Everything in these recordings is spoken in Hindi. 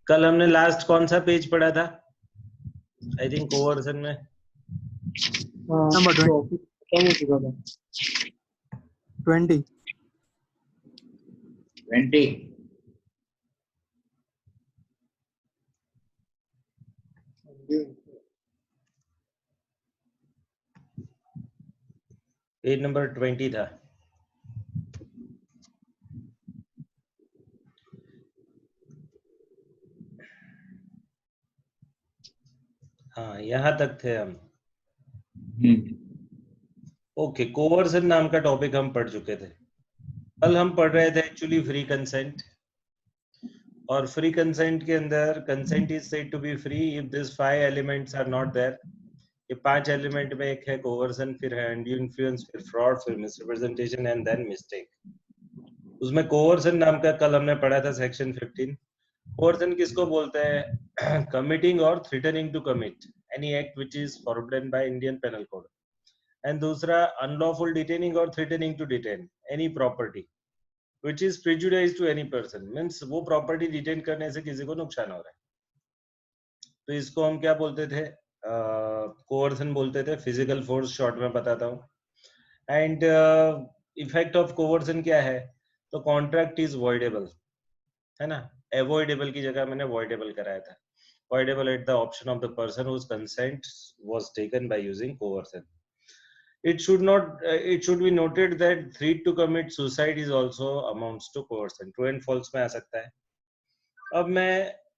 कल हमने लास्ट कौन सा पेज पढ़ा था? आई थिंक कोवर्सन में नंबर 20 पेज नंबर 20 था। हाँ, यहाँ तक थे हम। ओके, कोवर्सन नाम का टॉपिक हम पढ़ चुके थे। कल हम पढ़ रहे थे एक्चुअली फ्री कंसेंट, और फ्री कंसेंट के अंदर consent is said to be free if this 5 elements are not there. ये 5 एलिमेंट में एक है कोवर्सन, फिर है अनड्यू इन्फ्लुएंस, फिर फ्रॉड, फिर मिसरिप्रेजेंटेशन एंड देन मिस्टेक। उसमें कोवर्सन नाम का कल हमने पढ़ा था सेक्शन 15। कोवर्सन किसको बोलते हैं? कमिटिंग और threatening to commit any act which is forbidden by Indian penal code. And दूसरा अनलॉफुल डिटेनिंग और threatening to detain any property which is prejudice to any person, means वो प्रॉपर्टी डिटेन करने से किसी को नुकसान हो रहा है, तो इसको हम क्या बोलते थे? कोवर्सन बोलते थे। फिजिकल फोर्स शॉर्ट में बताता हूँ। एंड इफेक्ट ऑफ कोवर्सन क्या है? तो कॉन्ट्रैक्ट इज वॉइडेबल, है ना। अवॉइडेबल की जगह मैंने वॉइडेबल कराया था। Voidable at the option of the person whose consent was taken by using coercion. It should be noted that threat to commit suicide is also amounts to coercion. True and false में आ सकता है। अब मैं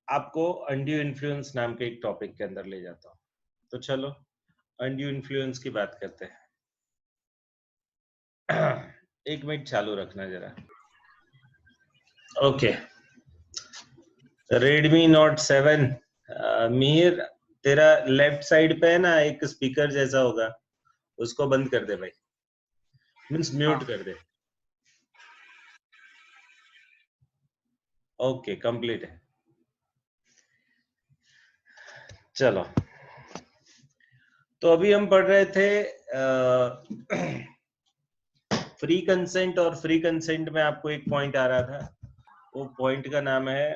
आपको अनड्यू इन्फ्लुएंस नाम के एक टॉपिक के अंदर ले जाता हूँ। तो चलो अनड्यू इन्फ्लुएंस की बात करते हैं। एक मिनट चालू रखना जरा। ओके, Redmi Note 7, मीर तेरा लेफ्ट साइड पे है ना एक स्पीकर जैसा होगा, उसको बंद कर दे भाई, मीन्स म्यूट कर दे। ओके, कंप्लीट है। चलो, तो अभी हम पढ़ रहे थे फ्री कंसेंट, और फ्री कंसेंट में आपको एक पॉइंट आ रहा था, वो पॉइंट का नाम है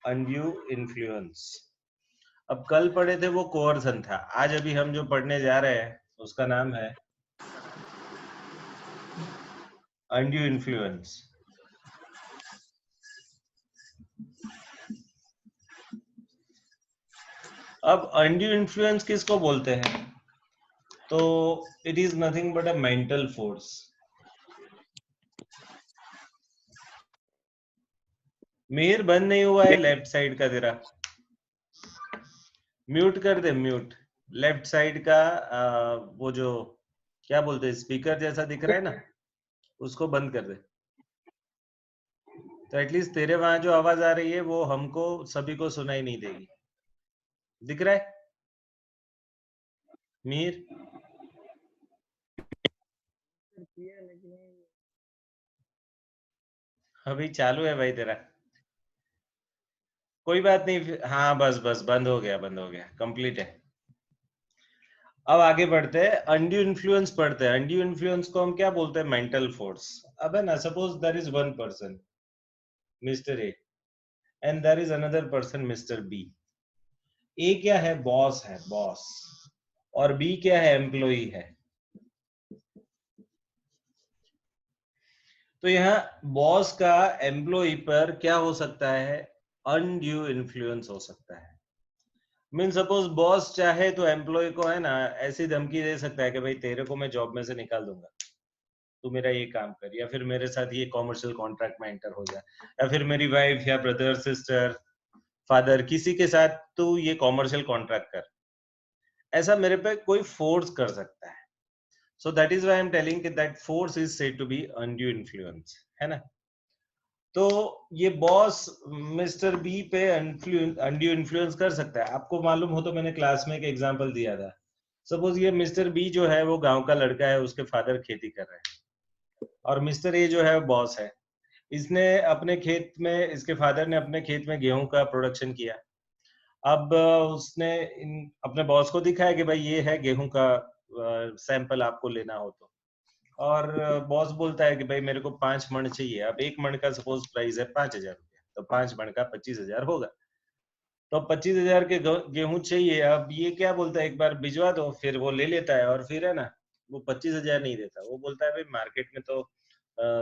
अनड्यू इन्फ्लुएंस। अब कल पढ़े थे वो कोवर्सन था, आज अभी हम जो पढ़ने जा रहे हैं उसका नाम है अनड्यू इन्फ्लुएंस। अब अनड्यू इन्फ्लुएंस किसको बोलते हैं? तो it is nothing but a mental force. Mayor बंद नहीं हुआ है लेफ्ट साइड का तेरा, म्यूट कर दे, म्यूट। लेफ्ट साइड का वो जो क्या बोलते हैं स्पीकर जैसा दिख रहा है ना, उसको बंद कर दे। तो एटलीस्ट तेरे वहां जो आवाज आ रही है वो हमको सभी को सुनाई नहीं देगी। दिख रहा है मीर? अभी चालू है भाई तेरा, कोई बात नहीं। हाँ बस बस बंद हो गया, बंद हो गया, कंप्लीट है। अब आगे बढ़ते हैं, अनड्यू इन्फ्लुएंस पढ़ते हैं। अनड्यू इन्फ्लुएंस को हम क्या बोलते हैं? Mental force. अब है ना, suppose there is one person mister A and there is another person mister B. A क्या है? बॉस है, बॉस। और बी क्या है? एम्प्लॉई है। तो यहाँ बॉस का एम्प्लॉई पर क्या हो सकता है? अनड्यू इन्फ्लुएंस हो सकता है। मीन सपोज बॉस चाहे तो एम्प्लॉय को है ना ऐसी धमकी दे सकता है कि भाई तेरे को मैं जॉब में से निकाल दूंगा, तू मेरा ये काम कर, या फिर मेरे साथ ये कॉमर्शियल कॉन्ट्रैक्ट में एंटर हो जा, या फिर मेरी वाइफ या ब्रदर सिस्टर फादर किसी के साथ तू ये कॉमर्शियल कॉन्ट्रैक्ट कर। ऐसा मेरे पे कोई फोर्स कर सकता है। So that is why I am telling कि that force is said to be undue influence, है ना। तो ये बॉस मिस्टर बी पे अनड्यू इन्फ्लुएंस कर सकता है। आपको मालूम हो तो मैंने क्लास में एक एग्जांपल दिया था। सपोज ये मिस्टर बी जो है वो गांव का लड़का है, उसके फादर खेती कर रहे हैं, और मिस्टर ए जो है बॉस है। इसने अपने खेत में, इसके फादर ने अपने खेत में गेहूं का प्रोडक्शन किया। अब उसने अपने बॉस को दिखाया कि भाई ये है गेहूं का सैंपल, आपको लेना हो तो। और बॉस बोलता है कि भाई मेरे को 5 मण चाहिए। अब 1 मण का सपोज प्राइस है 5,000 रुपया, तो 5 मण का 25,000 होगा। तो अब 25,000 के गेहूं चाहिए। अब ये क्या बोलता है, एक बार भिजवा दो, फिर वो ले लेता है और फिर है ना वो 25,000 नहीं देता, वो बोलता है भाई मार्केट में तो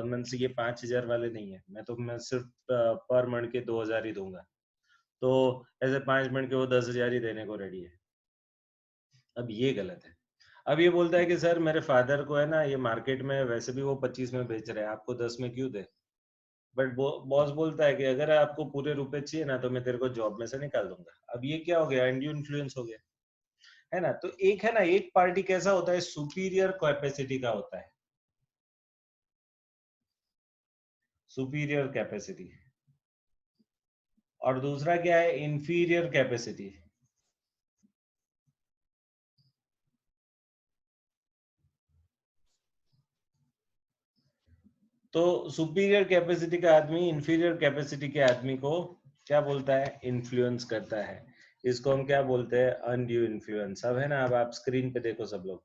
मीन्स ये 5,000 वाले नहीं है, मैं सिर्फ पर मण के 2,000 ही दूंगा। तो ऐसे 5 मण के वो 10,000 ही देने को रेडी है। अब ये गलत है। अब ये बोलता है कि सर मेरे फादर को है ना ये मार्केट में वैसे भी वो 25 में बेच रहे हैं, आपको 10 में क्यों दे। बट बॉस बोलता है कि अगर आपको पूरे रुपए चाहिए ना तो मैं तेरे को जॉब में से निकाल दूंगा। अब ये क्या हो गया, एंड्यू इन्फ्लुएंस हो गया, है ना। तो एक है ना, एक पार्टी कैसा होता है, सुपीरियर कैपेसिटी का होता है, सुपीरियर कैपेसिटी, और दूसरा क्या है, इंफीरियर कैपेसिटी। तो सुपीरियर कैपेसिटी का आदमी इंफीरियर कैपेसिटी के आदमी को क्या बोलता है, इन्फ्लुएंस करता है। इसको हम क्या बोलते हैं, अनड्यू इन्फ्लुएंस। अब है ना, अब आप स्क्रीन पे देखो सब लोग,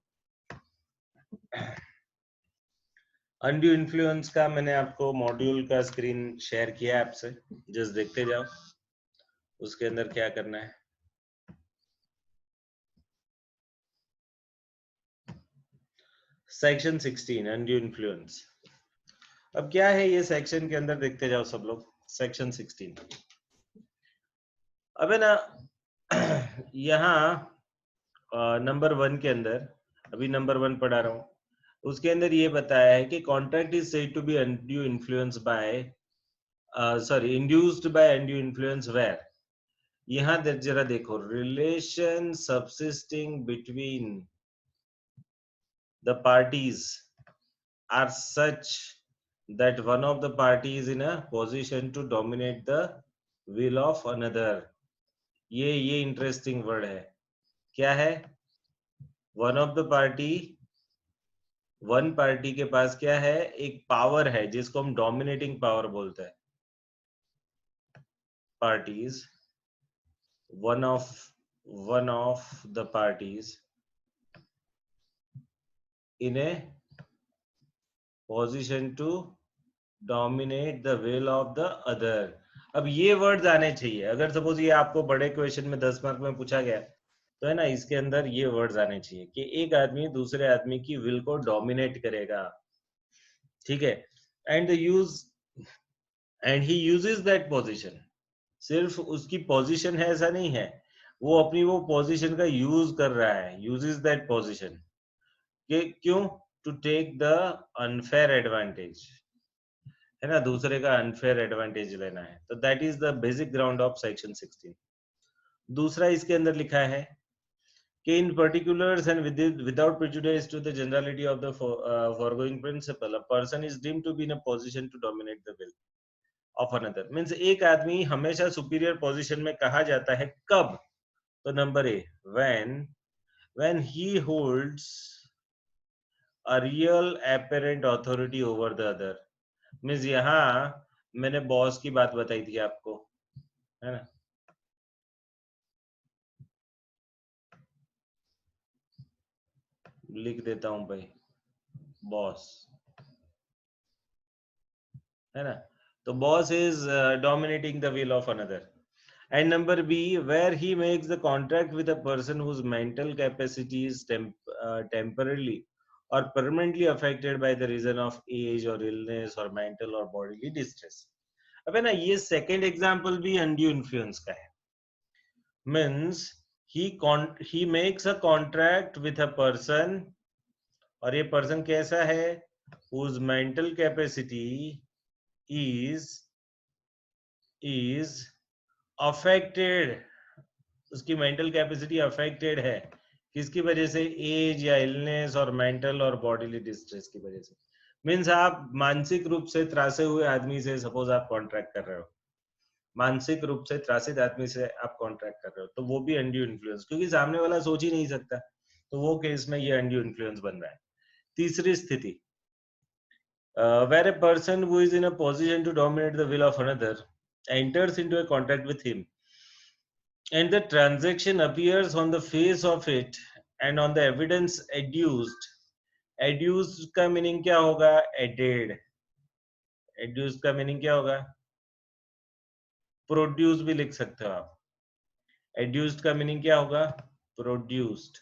अनड्यू इन्फ्लुएंस का मैंने आपको मॉड्यूल का स्क्रीन शेयर किया है आपसे, जस्ट देखते जाओ उसके अंदर क्या करना है। Section 16 undue influence. अब क्या है ये सेक्शन के अंदर, देखते जाओ सब लोग, सेक्शन 16। अब है ना यहाँ नंबर 1 के अंदर, अभी नंबर 1 पढ़ा रहा हूँ, उसके अंदर ये बताया है कि contract is said to be undue influence by sorry induced by undue influence where. यहाँ जरा देखो, relation subsisting between the parties are such that one of the party is in a position to dominate the will of another। ये इंटरेस्टिंग वर्ड है, क्या है, one of the party, one party के पास क्या है, एक पावर है जिसको हम डोमिनेटिंग पावर बोलते हैं। Parties, one of the parties in a position to dominate the will of the other. अब ये वर्ड्स आने चाहिए, अगर सपोज ये आपको बड़े क्वेश्चन में 10 मार्क में पूछा गया तो है ना, इसके अंदर ये वर्ड्स आने चाहिए कि एक आदमी दूसरे आदमी की विल को डोमिनेट करेगा, ठीक है, and he uses that position. सिर्फ उसकी पोजीशन है ऐसा नहीं है, वो अपनी वो पोजीशन का यूज कर रहा है, यूजेस दैट पोजीशन, कि क्यों, to take the unfair advantage, है ना, दूसरे का अनफेयर एडवांटेज लेना है। तो that is the basic ground of section 16। दूसरा इसके अंदर लिखा है कि in particulars and without prejudice to the generality of the foregoing principle, a person is deemed to be in a position to dominate the will of another। Means एक आदमी हमेशा सुपीरियर पोजीशन में कहा जाता है कब, तो number A, when he holds a real apparent authority over the other। Means यहाँ मैंने बॉस की बात बताई थी आपको, है ना, लिख देता हूं भाई, बॉस, है ना। तो boss is dominating the will of another. And number B, where he makes the contract with a person whose mental capacity is temporarily or permanently affected by the reason of age or illness or mental or bodily distress। अब है ना, ये सेकेंड एग्जाम्पल भी undue influence का है। Means he makes a contract with a person, और ये पर्सन कैसा है, whose mental capacity is affected, उसकी मेंटल कैपेसिटी अफेक्टेड है, किसकी वजह से, एज या इलनेस और मेंटल और बॉडीली डिस्ट्रेस की वजह से। मीन्स आप मानसिक रूप से त्रासे हुए आदमी से सपोज आप कॉन्ट्रैक्ट कर रहे हो, मानसिक रूप से त्रासित आदमी से आप कॉन्ट्रैक्ट कर रहे हो, तो वो भी अनड्यू इन्फ्लुएंस, क्योंकि सामने वाला सोच ही नहीं सकता, तो वो केस में ये अनड्यू इन्फ्लुएंस बन रहा है। तीसरी स्थिति, where a person who is in a position to dominate the will of another enters into a contract with him and the transaction appears on the face of it and on the evidence adduced का मीनिंग क्या होगा, एडेड, एड्यूस्ड का मीनिंग क्या होगा, प्रोड्यूस भी लिख सकते हो आप। एड्यूस्ड का मीनिंग क्या होगा? प्रोड्यूस्ड।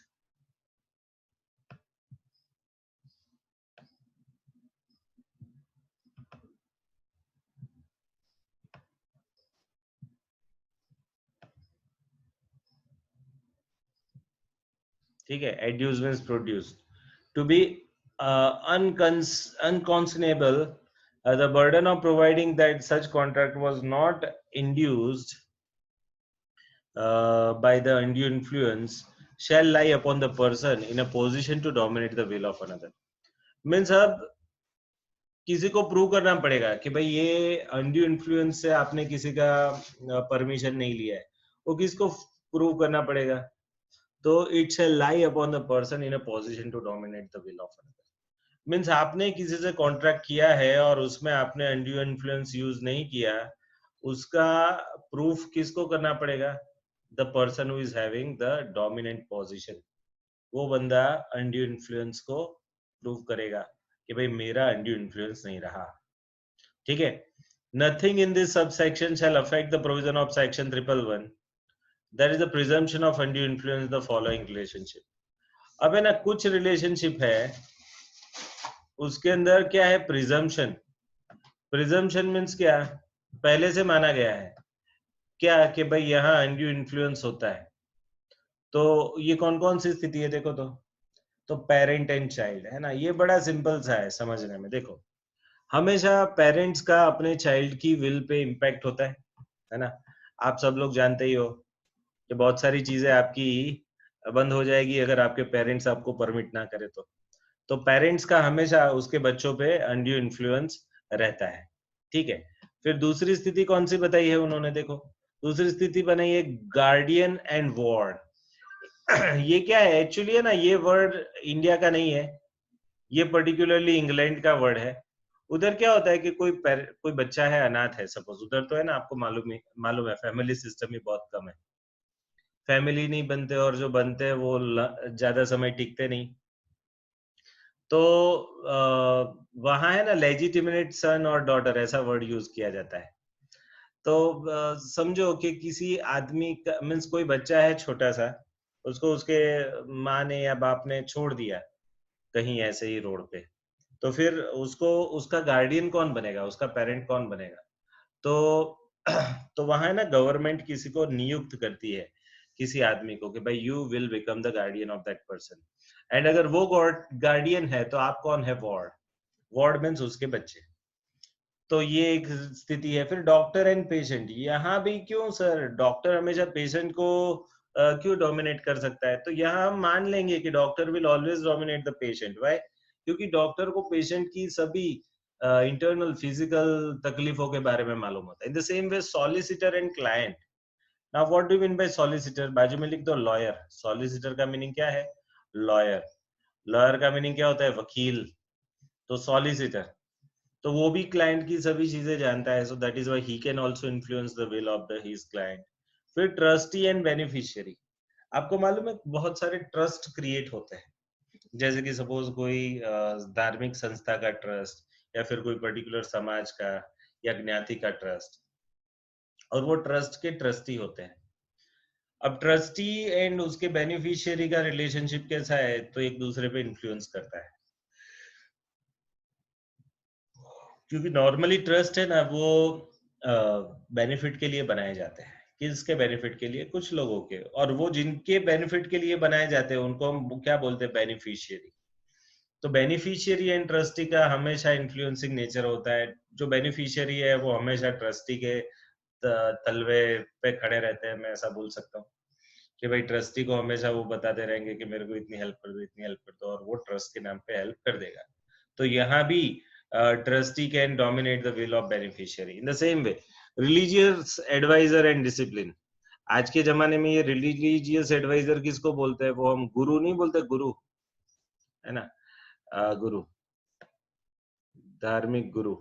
ठीक है, adduce means produced. To be unconscionable, the burden of providing that such contract was not induced by the undue influence shall lie upon the person in a position to dominate the will of another. Means अब किसी को प्रूव करना पड़ेगा कि भाई ये अनड्यू इन्फ्लुएंस से आपने किसी का परमिशन नहीं लिया है, वो किसको प्रूव करना पड़ेगा? तो it shall lie upon the person in a position to dominate the will of another. Means आपने किसी से कॉन्ट्रैक्ट किया है और उसमें आपने अनड्यू इन्फ्लुएंस यूज नहीं किया, उसका प्रूफ किसको करना पड़ेगा? The person who is having the dominant position. वो बंदा अनड्यू इन्फ्लुएंस को प्रूव करेगा कि भाई मेरा अनड्यू इन्फ्लुएंस नहीं रहा। ठीक है, nothing in this subsection shall affect the provision of section 111, that is the presumption of undue influence the following relationship. अब है ना, कुछ रिलेशनशिप है उसके अंदर क्या है? प्रिजम्पशन। प्रिजम्पशन मीन्स क्या? पहले से माना गया है क्या कि भाई यहाँ अनड्यू इन्फ्लुएंस होता है। तो ये कौन कौन सी स्थिति है देखो तो पेरेंट एंड चाइल्ड है ना, ये बड़ा सिंपल सा है समझने में। देखो, हमेशा पेरेंट्स का अपने चाइल्ड की विल पे इम्पैक्ट होता है ना। आप सब लोग जानते ही हो कि बहुत सारी चीजें आपकी बंद हो जाएगी अगर आपके पेरेंट्स आपको परमिट ना करे तो पेरेंट्स का हमेशा उसके बच्चों पे अनड्यू इन्फ्लुएंस रहता है। ठीक है, फिर दूसरी स्थिति कौन सी बताई है उन्होंने? देखो, दूसरी स्थिति बनाई है गार्डियन एंड वार्ड। ये क्या है एक्चुअली? है ना, ये वर्ड इंडिया का नहीं है, ये पर्टिकुलरली इंग्लैंड का वर्ड है। उधर क्या होता है कि कोई बच्चा है, अनाथ है सपोज, उधर तो है ना, आपको मालूम है फैमिली सिस्टम ही बहुत कम है, फैमिली नहीं बनते, और जो बनते हैं वो ज्यादा समय टिकते नहीं। तो वहां है ना लेजिटिमेट सन और डॉटर ऐसा वर्ड यूज किया जाता है। तो समझो कि किसी आदमी का मीन्स कोई बच्चा है छोटा सा, उसको उसके माँ ने या बाप ने छोड़ दिया कहीं ऐसे ही रोड पे, तो फिर उसको उसका गार्डियन कौन बनेगा? उसका पेरेंट कौन बनेगा? तो तो वहां है ना, गवर्नमेंट किसी को नियुक्त करती है, किसी आदमी को, कि भाई you will become the guardian of that person. And अगर वो गार्डियन है तो आप कौन है? वार्ड। वार्ड मीन्स उसके बच्चे। तो ये एक स्थिति है। फिर डॉक्टर एंड पेशेंट, यहाँ भी क्यों सर डॉक्टर हमेशा पेशेंट को क्यों डोमिनेट कर सकता है? तो यहाँ हम मान लेंगे कि doctor will always dominate the patient. Why? क्योंकि डॉक्टर को पेशेंट की सभी इंटरनल फिजिकल तकलीफों के बारे में मालूम होता है। In the same way solicitor and client. Now what do you mean by solicitor? बाजू में लिख दो लॉयर। सॉलिसिटर का मीनिंग क्या है? लॉयर। लॉयर का मीनिंग क्या होता है? वकील। तो सॉलिसिटर, तो वो भी क्लाइंट की सभी चीजें जानता है, so that is why he can also influence the will of the his client. फिर ट्रस्टी एंड बेनिफिशियरी। आपको मालूम है बहुत सारे ट्रस्ट क्रिएट होते हैं, जैसे कि सपोज कोई धार्मिक संस्था का ट्रस्ट, या फिर कोई पर्टिकुलर समाज का या ज्ञाति का ट्रस्ट, और वो ट्रस्ट के ट्रस्टी होते हैं। अब ट्रस्टी एंड उसके बेनिफिशियरी का रिलेशनशिप कैसा है? तो एक दूसरे पे इन्फ्लुएंस करता है, क्योंकि नॉर्मली ट्रस्ट है ना वो बेनिफिट के लिए बनाए जाते हैं। किसके बेनिफिट के लिए? कुछ लोगों के। और वो जिनके बेनिफिट के लिए बनाए जाते हैं उनको हम क्या बोलते हैं? बेनिफिशियरी। तो बेनिफिशियरी एंड ट्रस्टी का हमेशा इन्फ्लुएंसिंग नेचर होता है। जो बेनिफिशियरी है वो हमेशा ट्रस्टी के तलवे पे खड़े रहते हैं, मैं ऐसा बोल सकता हूँ कि भाई ट्रस्टी को हमेशा वो बताते रहेंगे कि मेरे को इतनी हेल्प कर दो, इतनी हेल्प कर दो, और वो ट्रस्ट के नाम पे हेल्प कर देगा। तो यहाँ भी trustee can dominate the will of beneficiary. In the same way, religious advisor and discipline. आज के जमाने में ये रिलीजियस एडवाइजर किसको बोलते हैं? वो हम गुरु नहीं बोलते, गुरु है ना, गुरु, धार्मिक गुरु।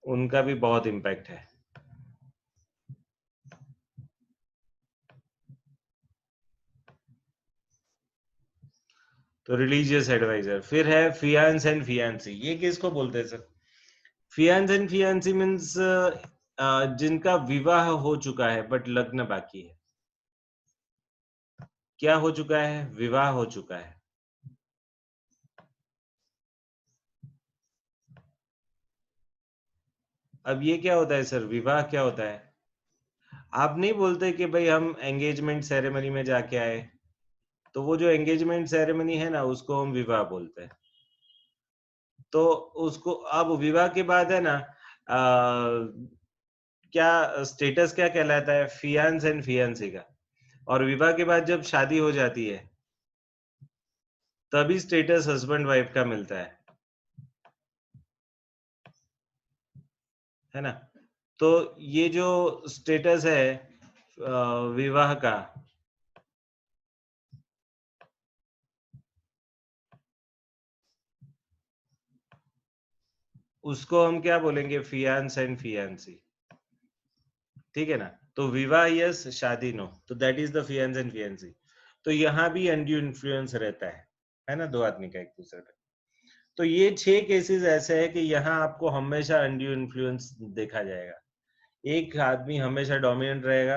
उनका भी बहुत इम्पैक्ट है। तो रिलीजियस एडवाइजर। फिर है फियांस एंड फियांसी, ये किसको बोलते हैं sir? Faience and fiancée means जिनका विवाह हो चुका है बट लग्न बाकी है। क्या हो चुका है? विवाह हो चुका है। अब ये क्या होता है सर? विवाह क्या होता है? आप नहीं बोलते कि भाई हम एंगेजमेंट सेरेमनी में जाके आए, तो वो जो एंगेजमेंट सेरेमनी है ना, उसको हम विवाह बोलते हैं। तो उसको अब विवाह के बाद है ना, क्या स्टेटस क्या कहलाता है? फियांस एंड फियांसी का। और विवाह के बाद जब शादी हो जाती है, तभी स्टेटस हस्बैंड वाइफ का मिलता है ना? तो ये जो स्टेटस है विवाह का, उसको हम क्या बोलेंगे? Faience and fiancée. ठीक है ना? तो विवाह यस, शादी नो, तो that is the faience and fiancée. तो यहाँ भी अनड्यू इन्फ्लुएंस रहता है ना, दो आदमी का एक दूसरे पे। तो ये 6 केसेस ऐसे हैं कि यहाँ आपको हमेशा अनड्यू इन्फ्लुएंस देखा जाएगा। एक आदमी हमेशा डोमिनेंट रहेगा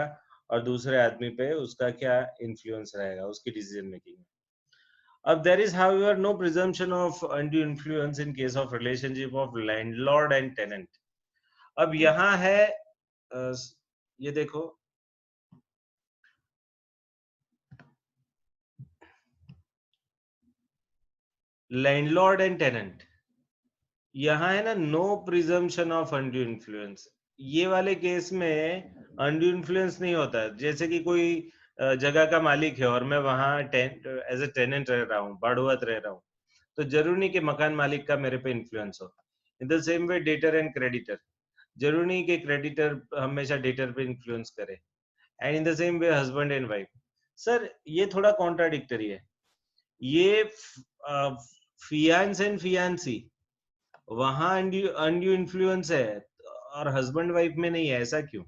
और दूसरे आदमी पे उसका क्या इन्फ्लुएंस रहेगा उसकी डिसीजन मेकिंग में। अब there is however no presumption of undue influence in case of relationship of landlord and tenant. अब यहाँ है ये देखो, लैंडलॉर्ड एंड टेनेंट, यहाँ है ना no presumption of undue influence. ये वाले केस में अनड्यू इन्फ्लुएंस नहीं होता है। जैसे कि कोई जगह का मालिक है और मैं वहां एज ए टेनेंट रह रहा हूँ, बाड़ुआत रह रहा हूँ, तो जरूरी नहीं कि मकान मालिक का मेरे पे इन्फ्लुएंस हो। In the same way debtor and creditor, जरूरी नहीं कि क्रेडिटर हमेशा डेटर पे इन्फ्लुएंस करे। And in the same way husband and wife. Sir ये थोड़ा कॉन्ट्राडिक्टरी है। ये फियांस एंड फियांसी, वहां अनड्यू इन्फ्लुएंस है और हस्बैंड वाइफ में नहीं है, ऐसा क्यों?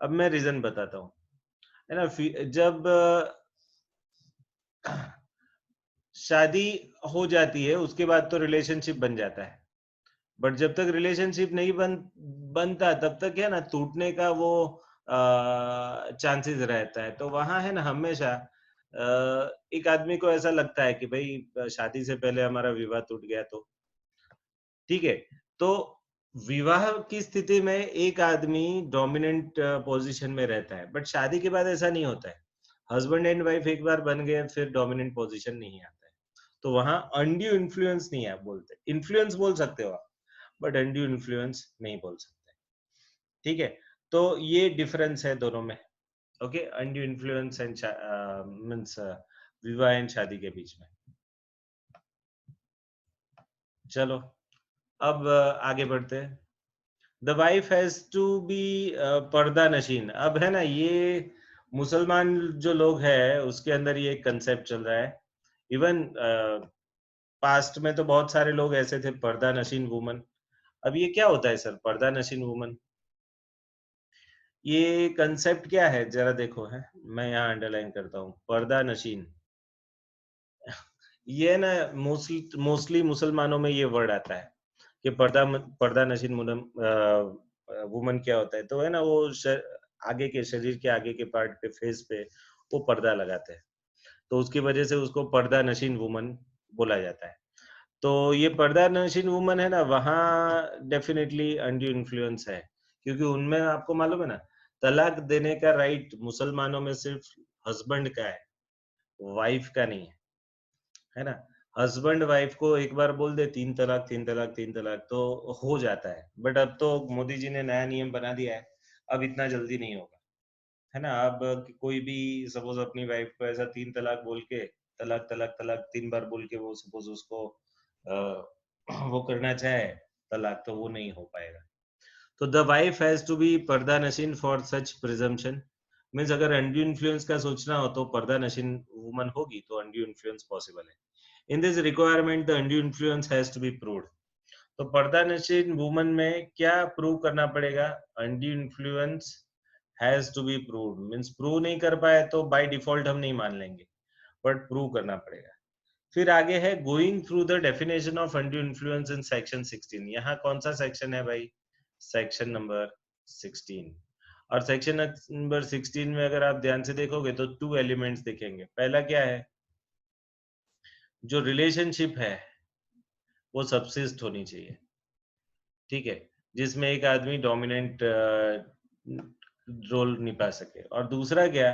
अब मैं रीजन बताता हूँ, है ना। जब शादी हो जाती है उसके बाद तो रिलेशनशिप बन जाता है, बट जब तक रिलेशनशिप नहीं बनता तब तक है ना टूटने का वो चांसेस रहता है। तो वहां है ना हमेशा एक आदमी को ऐसा लगता है कि भाई शादी से पहले हमारा विवाह टूट गया तो ठीक है। तो विवाह की स्थिति में एक आदमी डोमिनेंट पोजीशन में रहता है, बट शादी के बाद ऐसा नहीं होता है। हस्बैंड एंड वाइफ एक बार बन गए फिर डोमिनेंट पोजीशन नहीं आता है। तो वहां अनड्यू इन्फ्लुएंस नहीं है, आप बोलते इन्फ्लुएंस बोल सकते हो आप, बट अनड्यू इन्फ्लुएंस नहीं बोल सकते। ठीक है? तो ये डिफरेंस है दोनों में। Okay, undue influence and means विवाह एंड शादी के बीच में। चलो अब आगे बढ़ते हैं। The wife has to be पर्दा नशीन। अब है ना ये मुसलमान जो लोग हैं उसके अंदर ये कंसेप्ट चल रहा है। इवन पास्ट में तो बहुत सारे लोग ऐसे थे पर्दा नशीन वुमन। अब ये क्या होता है सर, पर्दा नशीन वुमन? ये कंसेप्ट क्या है जरा देखो, है मैं यहाँ अंडरलाइन करता हूँ, पर्दा नशीन। ये ना मोस्टली मुसलमानों में ये वर्ड आता है कि पर्दा नशीन वुमन क्या होता है। तो है ना वो आगे के शरीर के आगे के पार्ट पे, फेस पे वो पर्दा लगाते हैं, तो उसकी वजह से उसको पर्दा नशीन वुमन बोला जाता है। तो ये पर्दा नशीन वुमन है ना, वहाँ डेफिनेटली अनड्यू इन्फ्लुएंस है, क्योंकि उनमें आपको मालूम है ना तलाक देने का राइट मुसलमानों में सिर्फ हस्बैंड का है, वाइफ का नहीं है ना। हस्बैंड वाइफ को एक बार बोल दे तीन तलाक तीन तलाक तीन तलाक तो हो जाता है, बट अब तो मोदी जी ने नया नियम बना दिया है, अब इतना जल्दी नहीं होगा, है ना। अब कोई भी सपोज अपनी वाइफ को ऐसा तीन तलाक बोल के, तलाक तलाक तलाक तीन बार बोल के वो सपोज उसको वो करना चाहे तलाक, तो वो नहीं हो पाएगा। तो the wife has to be पर्दा नशीन फॉर सच प्रिजम्पशन। मीन्स अगर अनड्यू इन्फ्लुएंस का सोचना हो तो पर्दा नशीन वुमन होगी तो अनड्यू इन्फ्लुएंस पॉसिबल है। In this requirement the undue influence has to be proved. तो पर्दा नशीन वुमन में क्या प्रूव करना पड़ेगा? Undue influence has to be proved. Means prove नहीं कर पाए तो बाय डिफॉल्ट हम नहीं मान लेंगे, बट प्रूव करना पड़ेगा। फिर आगे है going through the definition of undue influence in section 16। यहाँ कौन सा सेक्शन है भाई? Section number 16। और सेक्शन नंबर 16 में अगर आप ध्यान से देखोगे तो 2 एलिमेंट्स दिखेंगे। पहला क्या है? जो रिलेशनशिप है वो सबसिस्ट होनी चाहिए, ठीक है, जिसमें एक आदमी डोमिनेंट रोल निभा सके। और दूसरा क्या?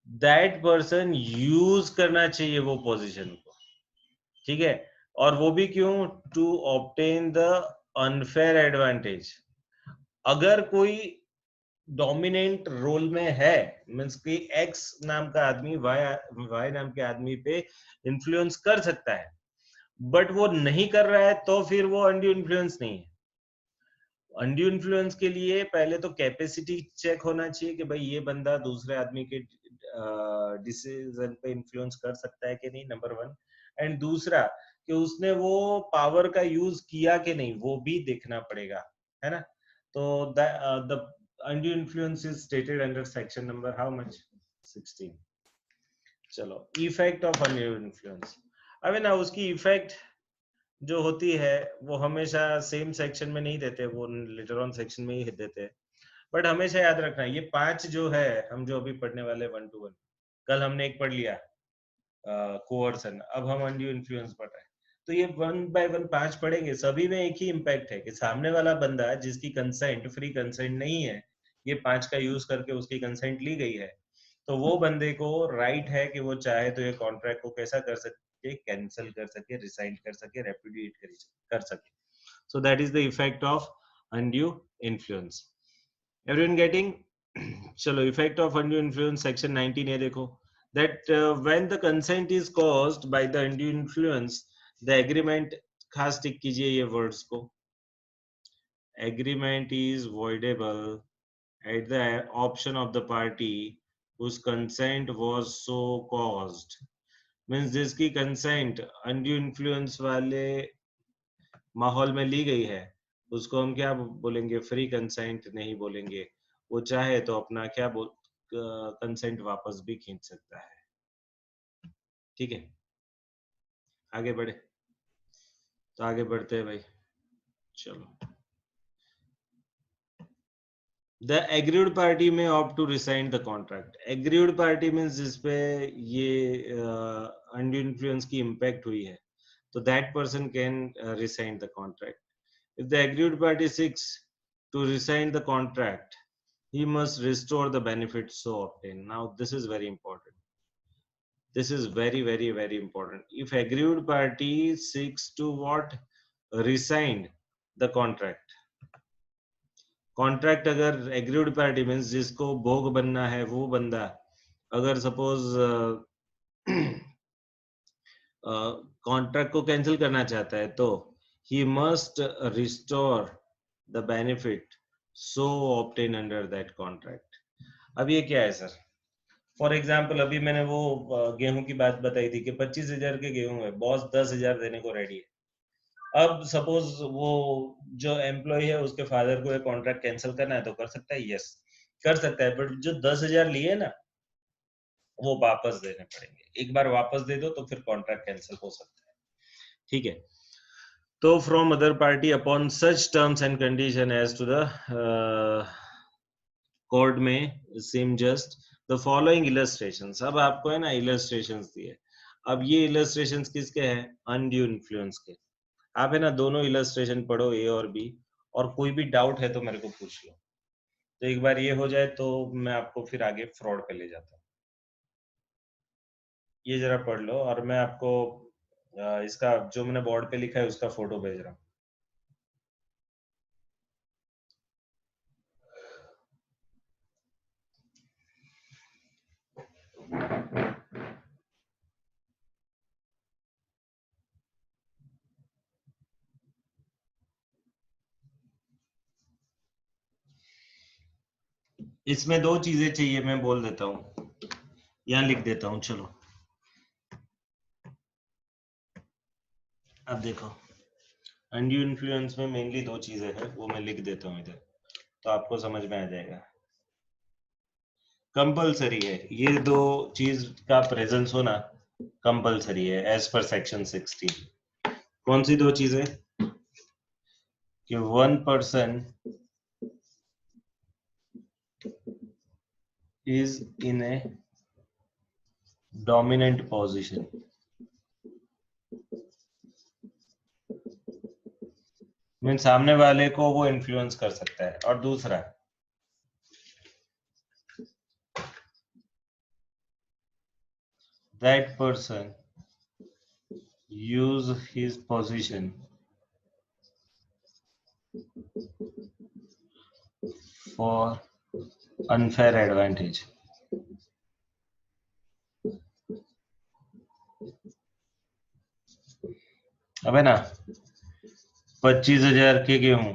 दैट पर्सन यूज करना चाहिए वो पोजीशन को, ठीक है। और वो भी क्यों? To obtain the unfair advantage. अगर कोई डोमिनेंट रोल में है, मीन्स कि एक्स नाम का आदमी वाई नाम के आदमी पे इन्फ्लुएंस कर सकता है, बट वो नहीं कर रहा है, तो फिर वो अनड्यू इन्फ्लुएंस नहीं है। अनड्यू इन्फ्लुएंस के लिए पहले तो कैपेसिटी चेक होना चाहिए कि भाई ये बंदा दूसरे आदमी के डिसीजन पे इन्फ्लुएंस कर सकता है कि नहीं, नंबर 1। एंड दूसरा कि उसने वो पावर का यूज किया कि नहीं, वो भी देखना पड़ेगा, है ना। तो the undue influence is stated under section number how much? 16। चलो, इफेक्ट ऑफ अनड्यू इन्फ्लुएंस। अबे ना, उसकी इफेक्ट जो होती है वो हमेशा सेम सेक्शन में नहीं देते, वो लेटर ऑन सेक्शन में ही देते हैं। बट हमेशा याद रखना, ये 5 जो है हम जो अभी पढ़ने वाले 1 to 1, कल हमने एक पढ़ लिया कोअर्सन, अब हम अनड्यू इन्फ्लुएंस पढ़ रहे हैं। तो ये 1 by 1 5 पढ़ेंगे, सभी में एक ही इम्पैक्ट है कि सामने वाला बंदा जिसकी कंसेंट, फ्री कंसेंट नहीं है, ये 5 का यूज करके उसकी कंसेंट ली गई है, तो वो बंदे को राइट है कि वो चाहे तो ये कॉन्ट्रैक्ट को कैसा कर सके, कैंसिल कर सके, रिसाइन कर सके, रेपुडिएट कर सके। So that is the effect of undue influence. Everyone getting? चलो, effect of undue influence section 19 है, देखो that when the consent is caused by the undue influence, the agreement, खास टिक कीजिए ये words को, agreement is voidable at the option of the party whose consent was so caused. Means जिसकी consent undue influence वाले माहौल में ली गई है, उसको हम क्या बोलेंगे? फ्री कंसेंट नहीं बोलेंगे। वो चाहे तो अपना क्या बोल कंसेंट वापस भी खींच सकता है, ठीक है। आगे बढ़े तो आगे बढ़ते हैं भाई, चलो। The aggrieved party may opt to rescind the contract. Aggrieved party means जिसपे ये अनड्यू इन्फ्लुएंस की इम्पैक्ट हुई है, तो that person can rescind the contract. If the aggrieved party seeks to resign the contract, he must restore the benefits so obtained. Now, this is very important. This is very, very, very important. If aggrieved party seeks to what? Resign the contract. Contract अगर aggrieved party means जिसको भोग बनना है वो बंदा अगर सपोज कॉन्ट्रैक्ट को कैंसिल करना चाहता है, तो he must restore the benefit so obtained under that contract. अब ये क्या है सर? फॉर एग्जाम्पल अभी मैंने वो गेहूं की बात बताई थी कि 25,000 के गेहूं है, बॉस 10,000 देने को रेडी है। अब सपोज वो जो एम्प्लॉय है उसके फादर को ये कॉन्ट्रैक्ट कैंसिल करना है, तो कर सकता है? यस, कर सकता है। बट जो 10,000 लिए ना, वो वापस देने पड़ेंगे। एक बार वापस दे दो तो फिर कॉन्ट्रैक्ट कैंसिल हो सकता है, ठीक है। तो from other party upon such terms and condition as to the court में seem just the following illustrations. अब आपको है ना illustrations दिए। अब ये illustrations किसके हैं? undue influence के। आप है ना दोनों illustration पढ़ो, A और B, और कोई भी डाउट है तो मेरे को पूछ लो। तो एक बार ये हो जाए तो मैं आपको फिर आगे फ्रॉड पे ले जाता हूँ। ये जरा पढ़ लो और मैं आपको इसका जो मैंने बोर्ड पे लिखा है उसका फोटो भेज रहा हूँ। इसमें 2 चीजें चाहिए, मैं बोल देता हूँ, यहाँ लिख देता हूँ। चलो, अब देखो, अनड्यू इन्फ्लुएंस में मेनली 2 चीजें हैं, वो मैं लिख देता हूँ इधर, तो आपको समझ में आ जाएगा। कंपलसरी है ये 2 चीज का प्रेजेंस होना कंपलसरी है एज पर सेक्शन 16। कौन सी दो चीजें कि one person is in a dominant position mean सामने वाले को वो इन्फ्लुएंस कर सकता है, और दूसरा that person use his position for unfair advantage। अबे ना 25,000 के गेहूं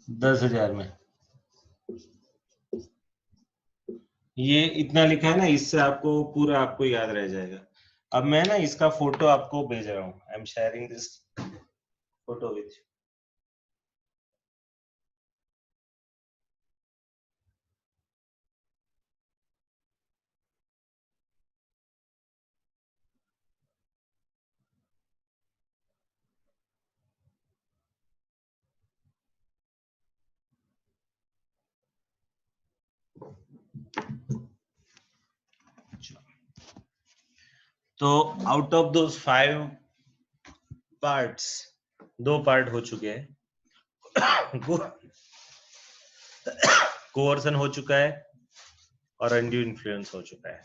10,000 में, ये इतना लिखा है ना, इससे आपको पूरा आपको याद रह जाएगा। अब मैं ना इसका फोटो आपको भेज रहा हूँ, I am sharing this photo with. तो out of those 5 parts 2 part हो चुके हैं। कोअर्सन हो चुका है और अनड्यू इन्फ्लुएंस हो चुका है।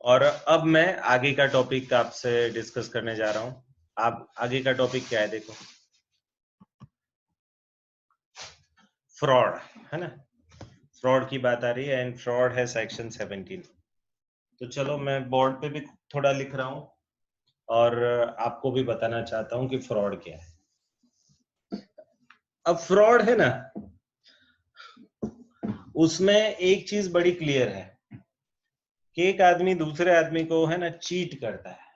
और अब मैं आगे का टॉपिक आपसे डिस्कस करने जा रहा हूं। आप आगे का टॉपिक क्या है देखो, फ्रॉड है ना, फ्रॉड की बात आ रही है एंड फ्रॉड है सेक्शन 17। तो चलो मैं बोर्ड पे भी थोड़ा लिख रहा हूं और आपको भी बताना चाहता हूं कि फ्रॉड क्या है। अब फ्रॉड है ना, उसमें एक चीज बड़ी क्लियर है कि एक आदमी दूसरे आदमी को है ना चीट करता है।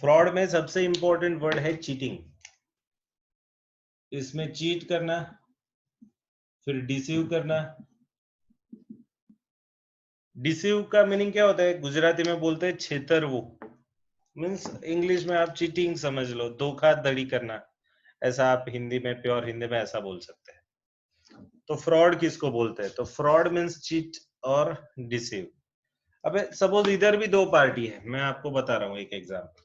फ्रॉड में सबसे इंपॉर्टेंट वर्ड है चीटिंग। इसमें चीट करना, फिर डिसीव करना। डिसीव का मीनिंग क्या होता है, गुजराती में बोलते हैं छेतरवू, मीन्स इंग्लिश में आप चीटिंग समझ लो, धोखाधड़ी करना, ऐसा आप हिंदी में प्योर हिंदी में ऐसा बोल सकते हैं। तो फ्रॉड किसको बोलते हैं, तो फ्रॉड मीन्स चीट और डिसीव। अबे सपोज इधर भी 2 पार्टी है, मैं आपको बता रहा हूं एक एग्जांपल।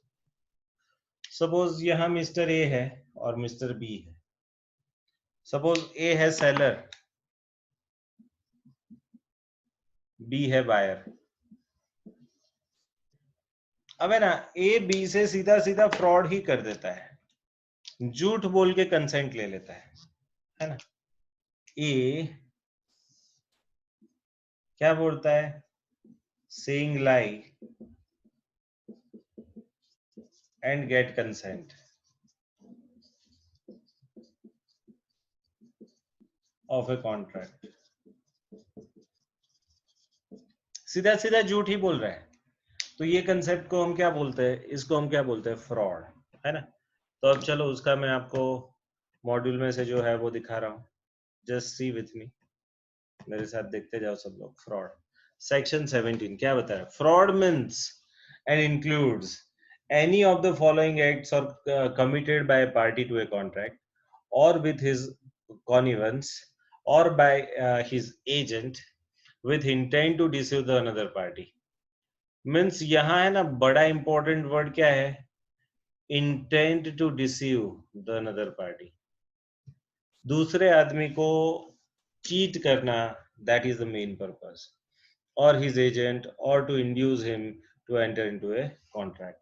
सपोज यहां मिस्टर ए है और मिस्टर बी है। सपोज ए है सेलर, बी है बायर। अब है ना ए बी से सीधा सीधा फ्रॉड ही कर देता है, झूठ बोल के कंसेंट ले लेता है ना। ए क्या बोलता है, saying lie and get consent of a contract. सीधा सीधा झूठ ही बोल रहा है। तो ये कंसेप्ट को हम क्या बोलते हैं, इसको हम क्या बोलते हैं, फ्रॉड है ना। तो अब चलो उसका मैं आपको मॉड्यूल में से जो है वो दिखा रहा हूँ, जस्ट सी विथ मी, मेरे साथ देखते जाओ सब लोग। फ्रॉड सेक्शन 17 क्या बता रहा है, fraud means and includes any of the following acts are committed by a party to a contract or with his connivance or by his agent with intent to deceive the another party। Means यहाँ है ना बड़ा इंपॉर्टेंट वर्ड क्या है, intent to deceive the another party, दूसरे आदमी को चीट करना, that is the main purpose, और हिज एजेंट, और to induce him to enter into a contract.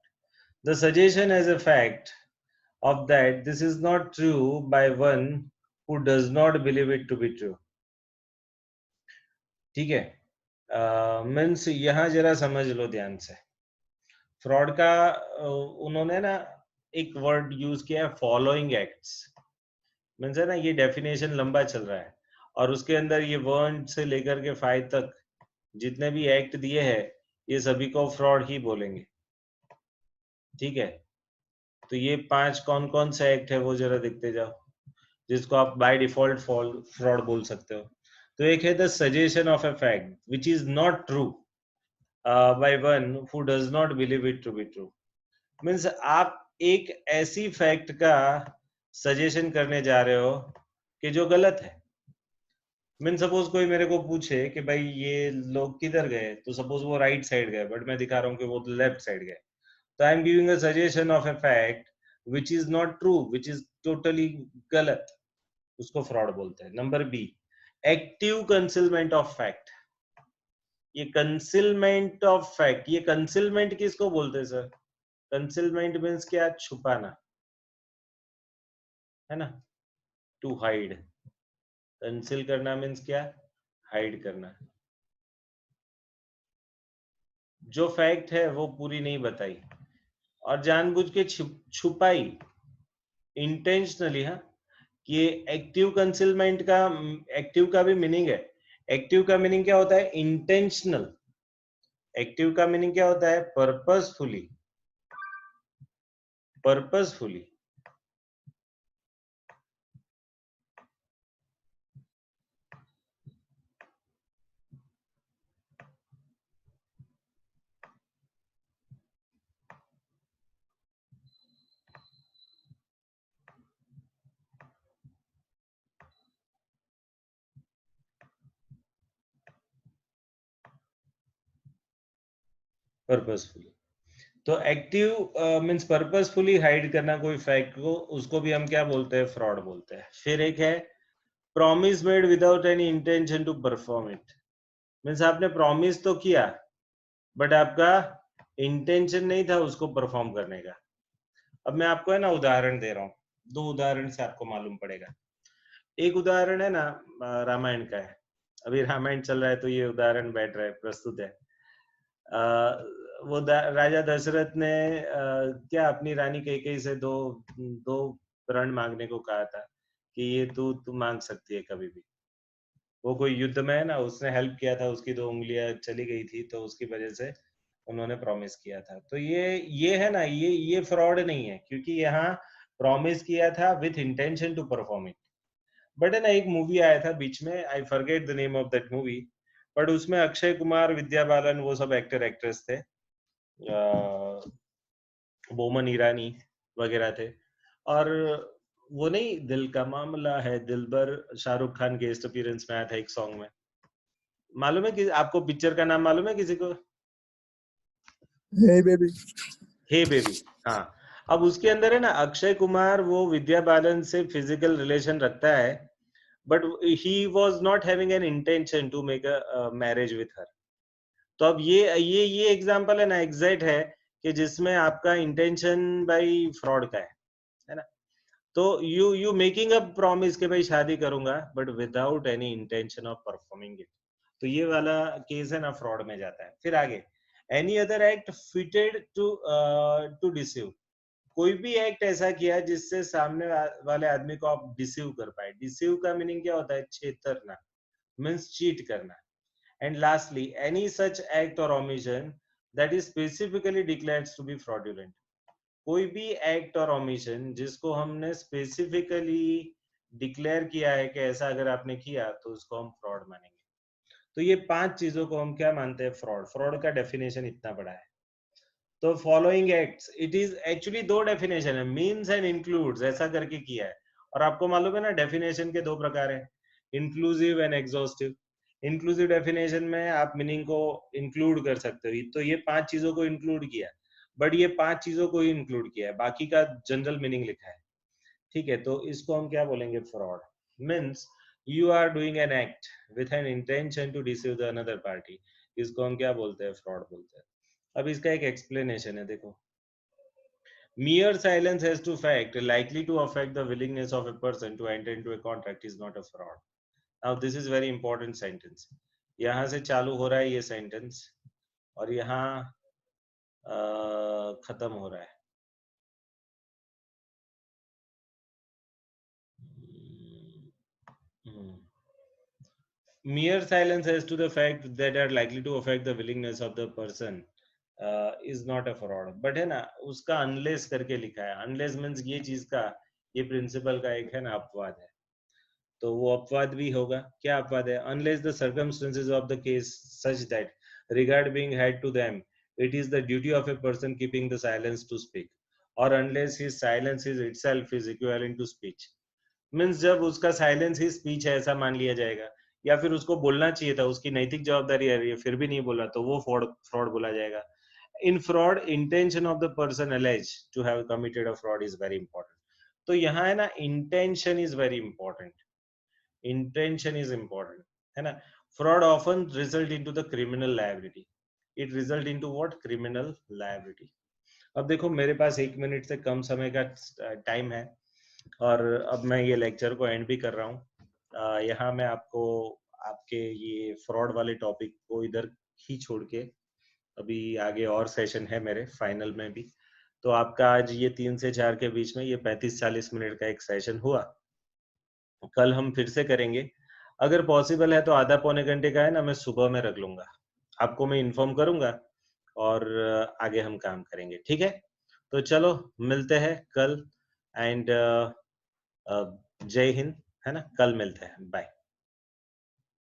The suggestion as a fact of that this is not true by one who does not believe it to be true। ठीक है, मीन्स यहाँ जरा समझ लो ध्यान से। फ्रॉड का उन्होंने ना एक वर्ड यूज किया है, फॉलोइंग एक्ट्स। मीन्स है ना ये डेफिनेशन लंबा चल रहा है और उसके अंदर ये 1 से लेकर के 5 तक जितने भी एक्ट दिए हैं ये सभी को फ्रॉड ही बोलेंगे। ठीक है, तो ये 5 कौन कौन से एक्ट है वो जरा देखते जाओ, जिसको आप बाय डिफॉल्ट फ्रॉड बोल सकते हो। तो एक है the suggestion of a fact which is not true by one who does not believe it to be true. Means आप एक ऐसी फैक्ट का सजेशन करने जा रहे हो कि जो गलत है। मीन सपोज कोई मेरे को पूछे कि भाई ये लोग किधर गए, तो सपोज वो राइट साइड गए बट मैं दिखा रहा हूँ कि वो लेफ्ट साइड गए, तो I am giving a suggestion of a fact which is not true, which is totally गलत, उसको फ्रॉड बोलते हैं। Number B, active concealment of fact. ये कंसीलमेंट ऑफ फैक्ट, ये कंसीलमेंट किसको बोलते हैं सर? कंसीलमेंट मीन्स क्या? छुपाना, है ना, टू हाइड। कंसील करना मीन्स क्या? हाइड करना। जो फैक्ट है वो पूरी नहीं बताई और जानबूझ के छुपाई इंटेंशनली। हाँ, ये एक्टिव कंसीलमेंट का, एक्टिव का भी मीनिंग है। एक्टिव का मीनिंग क्या होता है? इंटेंशनल। एक्टिव का मीनिंग क्या होता है? Purposefully, purposefully. पर्पसफुली। तो एक्टिव मीन्स पर्पसफुली हाइड करना कोई फैक्ट को, उसको भी हम क्या बोलते हैं? फ्रॉड बोलते हैं। फिर एक है promise made without any intention to perform it. Means आपने प्रॉमिस तो किया बट आपका इंटेंशन नहीं था उसको परफॉर्म करने का। अब मैं आपको है ना उदाहरण दे रहा हूँ, दो उदाहरण से आपको मालूम पड़ेगा। एक उदाहरण है ना रामायण का है। अभी रामायण चल रहा है तो ये उदाहरण बैठ रहा है, प्रस्तुत है। वो राजा दशरथ ने क्या अपनी रानी कैकेयी से दो दो वरण मांगने को कहा था कि ये तू मांग सकती है कभी भी। वो कोई युद्ध में है ना, उसने हेल्प किया था, उसकी 2 उंगलियां चली गई थी तो उसकी वजह से उन्होंने प्रॉमिस किया था। तो ये है ना, ये फ्रॉड नहीं है, क्योंकि यहाँ प्रॉमिस किया था with intention to perform it. But है ना, एक मूवी आया था बीच में, I forget the name of that movie, but उसमें अक्षय कुमार, विद्या बालन, वो सब एक्टर एक्ट्रेस थे, बोमन ईरानी वगैरह थे। और वो नहीं, दिल का मामला है दिलबर, शाहरुख खान गेस्ट अपीयरेंस में आया था एक सॉन्ग में। मालूम है कि आपको पिक्चर का नाम मालूम है किसी को? Hey baby. हे बेबी। हाँ, अब उसके अंदर है ना अक्षय कुमार वो विद्या बालन से फिजिकल रिलेशन रखता है, but he was not having an intention to make a marriage with her. तो अब ये एग्जांपल है ना, एग्जैक्ट है कि जिसमें आपका इंटेंशन भाई फ्रॉड का है ना। तो यू मेकिंग अ प्रॉमिस कि भाई शादी करूंगा but without any intention of performing it, तो ये वाला केस है ना, फ्रॉड में जाता है। फिर आगे, any other act fitted to deceive. कोई भी एक्ट ऐसा किया जिससे सामने वाले आदमी को आप डिसीव कर पाए। डिसीव का मीनिंग क्या होता है? छेतरना, मीन्स चीट करना। And lastly, any such act और omission that is specifically declared to be fraudulent. कोई भी एक्ट और ओमिशन जिसको हमने स्पेसिफिकली डिक्लेयर किया है कि ऐसा अगर आपने किया तो उसको हम फ्रॉड मानेंगे। तो ये 5 चीजों को हम क्या मानते हैं? फ्रॉड। फ्रॉड का डेफिनेशन इतना बड़ा है। तो following acts, it is actually 2 definition है, मीन्स एंड इंक्लूड्स, ऐसा करके किया है। और आपको मालूम है ना डेफिनेशन के 2 प्रकार है, inclusive and exhaustive. Inclusive definition में आप मीनिंग को इंक्लूड कर सकते हो, तो ये 5 चीजों को इंक्लूड किया, बट ये 5 चीजों को ही इंक्लूड किया है, बाकी का जनरल मीनिंग लिखा है। ठीक है, तो इसको हम क्या बोलेंगे? Fraud. Means you are doing an act with an intention to deceive the another party, इसको हम क्या बोलते हैं? फ्रॉड बोलते हैं। अब इसका एक एक्सप्लेनेशन है, देखो। Mere silence as to fact likely to affect the willingness of a person to enter into a contract is not a fraud. Now this is very important sentence. यहाँ से चालू हो रहा है ये सेंटेंस और यहाँ खत्म हो रहा है। Mere silence as to the fact that are likely to affect the willingness of the person is not a fraud, but है ना उसका अनलेस करके लिखा है। अनलेस मीन्स ये चीज का, ये प्रिंसिपल का एक है ना अपवाद है, तो वो अपवाद भी होगा। क्या अपवाद है? Unless the circumstances of the case such that regard being had to them it is the duty of a person keeping the silence to speak, और unless his silence is itself is equivalent to speech. Means जब उसका साइलेंस ही स्पीच है ऐसा मान लिया जाएगा, या फिर उसको बोलना चाहिए था, उसकी नैतिक जवाबदारी है ये, फिर भी नहीं बोला, तो वो फ्रॉड फ्रॉड बोला जाएगा। In fraud intention of the person alleged to have committed a fraud is very important। तो यहाँ है ना intention is very important, intention is important, है ना। Fraud often result into the criminal liability, it result into what? Criminal liability. अब देखो मेरे पास 1 मिनट से कम समय का टाइम है, और अब मैं ये लेक्चर को एंड भी कर रहा हूँ। यहाँ मैं आपको आपके ये फ्रॉड वाले टॉपिक को इधर ही छोड़ के, अभी आगे और सेशन है मेरे फाइनल में भी, तो आपका आज ये 3 से 4 के बीच में ये 35-40 मिनट का एक सेशन हुआ। कल हम फिर से करेंगे, अगर पॉसिबल है तो आधा पौने घंटे का है ना, मैं सुबह में रख लूंगा, आपको मैं इन्फॉर्म करूंगा, और आगे हम काम करेंगे, ठीक है। तो चलो मिलते हैं कल, एंड जय हिंद, है ना, कल मिलते हैं, बाय।